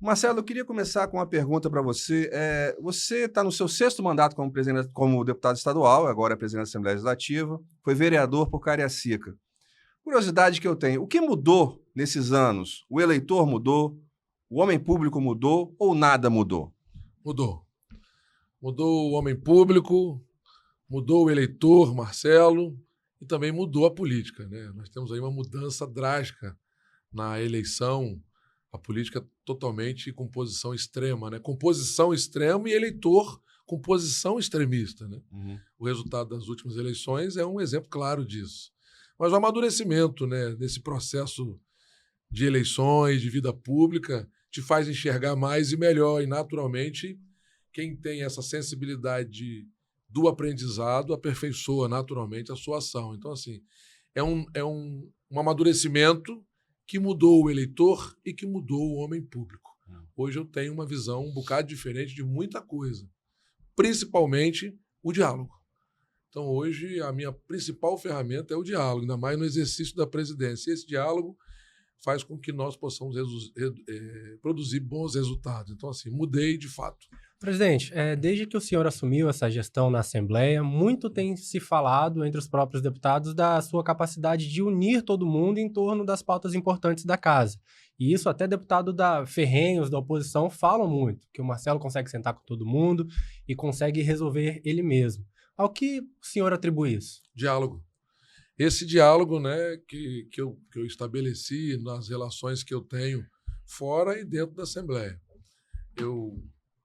Marcelo, eu queria começar com uma pergunta para você. Você está no seu sexto mandato como deputado estadual, agora é presidente da Assembleia Legislativa, foi vereador por Cariacica. Curiosidade que eu tenho, o que mudou nesses anos? O eleitor mudou? O homem público mudou ou nada mudou? Mudou. Mudou o homem público, mudou o eleitor, Marcelo, e também mudou a política, né? Nós temos aí uma mudança drástica na eleição, a política totalmente com posição extrema, né? Composição extrema e eleitor com posição extremista, né? O resultado das últimas eleições é um exemplo claro disso. Mas o amadurecimento, né, desse processo de eleições, de vida pública, te faz enxergar mais e melhor. E, naturalmente, quem tem essa sensibilidade do aprendizado aperfeiçoa naturalmente a sua ação. Então, assim, é um amadurecimento que mudou o eleitor e que mudou o homem público. Hoje eu tenho uma visão um bocado diferente de muita coisa, principalmente o diálogo. Então, hoje, a minha principal ferramenta é o diálogo, ainda mais no exercício da presidência. E esse diálogo faz com que nós possamos produzir bons resultados. Então, assim, mudei de fato. Presidente, desde que o senhor assumiu essa gestão na Assembleia, muito tem se falado entre os próprios deputados da sua capacidade de unir todo mundo em torno das pautas importantes da casa. E isso até deputado ferrenhos da oposição falam muito, que o Marcelo consegue sentar com todo mundo e consegue resolver ele mesmo. Ao que o senhor atribui isso? Diálogo. Esse diálogo, né, que eu estabeleci nas relações que eu tenho fora e dentro da Assembleia. Eu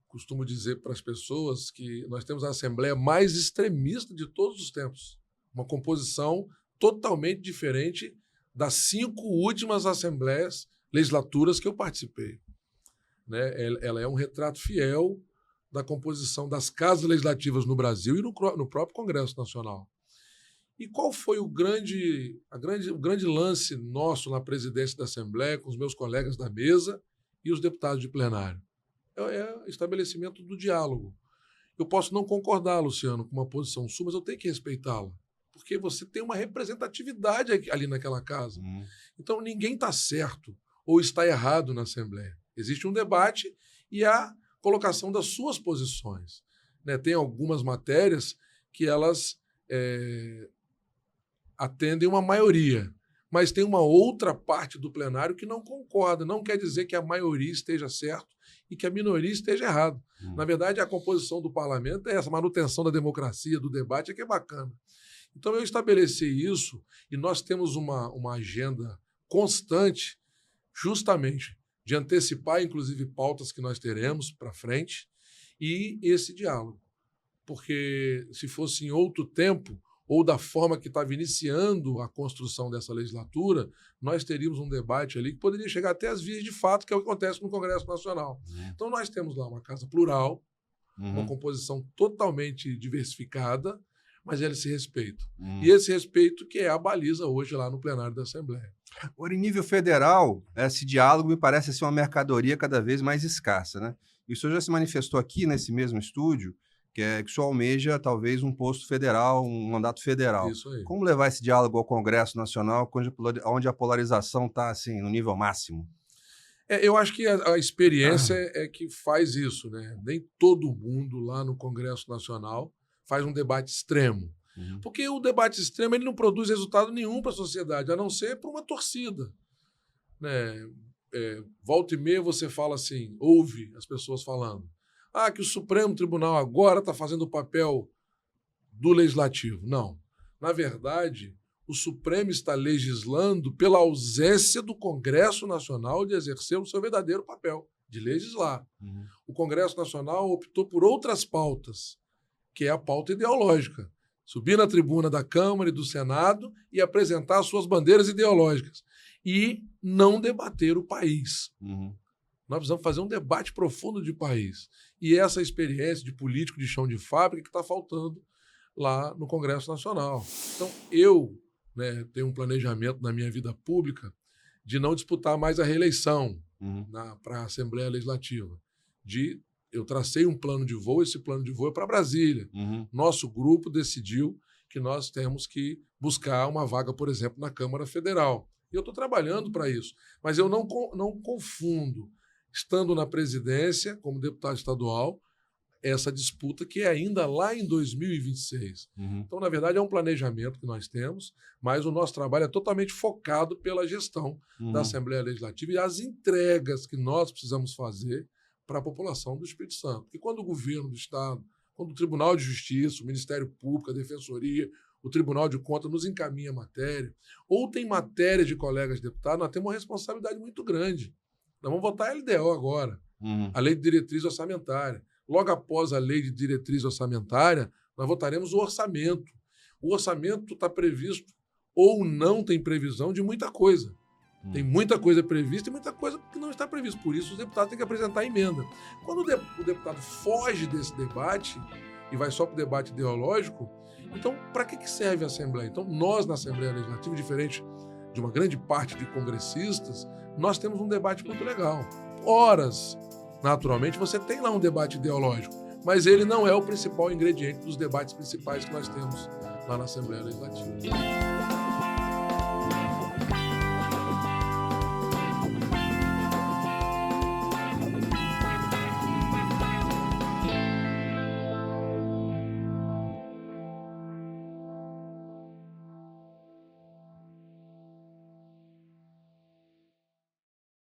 costumo dizer para as pessoas que nós temos a Assembleia mais extremista de todos os tempos. Uma composição totalmente diferente das 5 últimas Assembleias Legislaturas que eu participei. Né? Ela é um retrato fiel da composição das casas legislativas no Brasil e no próprio Congresso Nacional. E qual foi o grande lance nosso na presidência da Assembleia, com os meus colegas da mesa e os deputados de plenário? É o estabelecimento do diálogo. Eu posso não concordar, Luciano, com uma posição sua, mas eu tenho que respeitá-la, porque você tem uma representatividade ali naquela casa. Então, ninguém está certo ou está errado na Assembleia. Existe um debate e a colocação das suas posições. Né? Tem algumas matérias que elas atendem uma maioria, mas tem uma outra parte do plenário que não concorda. Não quer dizer que a maioria esteja certo e que a minoria esteja errado. Na verdade, a composição do parlamento é essa, manutenção da democracia, do debate, é que é bacana. Então, eu estabeleci isso e nós temos uma agenda constante, justamente, de antecipar, inclusive, pautas que nós teremos para frente e esse diálogo. Porque, se fosse em outro tempo, ou da forma que estava iniciando a construção dessa legislatura, nós teríamos um debate ali que poderia chegar até às vias de fato, que é o que acontece no Congresso Nacional. Então, nós temos lá uma casa plural, uma composição totalmente diversificada, mas eles se respeitam. E esse respeito que é a baliza hoje lá no plenário da Assembleia. Em nível federal, esse diálogo me parece ser uma mercadoria cada vez mais escassa, né? E o senhor já se manifestou aqui nesse mesmo estúdio, que o senhor almeja talvez um posto federal, um mandato federal. Isso aí. Como levar esse diálogo ao Congresso Nacional, onde a polarização está assim, no nível máximo? Eu acho que a experiência é que faz isso, né? Nem todo mundo lá no Congresso Nacional faz um debate extremo. Porque o debate extremo ele não produz resultado nenhum para a sociedade, a não ser para uma torcida. Né? Volta e meia você fala assim, ouve as pessoas falando. Que o Supremo Tribunal agora está fazendo o papel do Legislativo. Não. Na verdade, o Supremo está legislando pela ausência do Congresso Nacional de exercer o seu verdadeiro papel, de legislar. O Congresso Nacional optou por outras pautas, que é a pauta ideológica. Subir na tribuna da Câmara e do Senado e apresentar suas bandeiras ideológicas. E não debater o país. Nós precisamos fazer um debate profundo de país. E essa experiência de político de chão de fábrica que está faltando lá no Congresso Nacional. Então, eu tenho um planejamento na minha vida pública de não disputar mais a reeleição para a Assembleia Legislativa. Eu tracei um plano de voo, esse plano de voo é para Brasília. Nosso grupo decidiu que nós temos que buscar uma vaga, por exemplo, na Câmara Federal. E eu estou trabalhando para isso. Mas eu não confundo estando na presidência, como deputado estadual, essa disputa que é ainda lá em 2026. Então, na verdade, é um planejamento que nós temos, mas o nosso trabalho é totalmente focado pela gestão da Assembleia Legislativa e as entregas que nós precisamos fazer para a população do Espírito Santo. Porque quando o governo do Estado, quando o Tribunal de Justiça, o Ministério Público, a Defensoria, o Tribunal de Contas nos encaminha a matéria, ou tem matéria de colegas deputados, nós temos uma responsabilidade muito grande. Nós vamos votar a LDO agora, a Lei de Diretriz Orçamentária. Logo após a Lei de Diretriz Orçamentária, nós votaremos o orçamento. O orçamento está previsto ou não tem previsão de muita coisa. Tem muita coisa prevista e muita coisa que não está prevista. Por isso, os deputados têm que apresentar emenda. Quando o deputado foge desse debate e vai só para o debate ideológico, então, para que serve a Assembleia? Então, nós, na Assembleia Legislativa, diferente de uma grande parte de congressistas, nós temos um debate muito legal. Horas, naturalmente, você tem lá um debate ideológico, mas ele não é o principal ingrediente dos debates principais que nós temos lá na Assembleia Legislativa.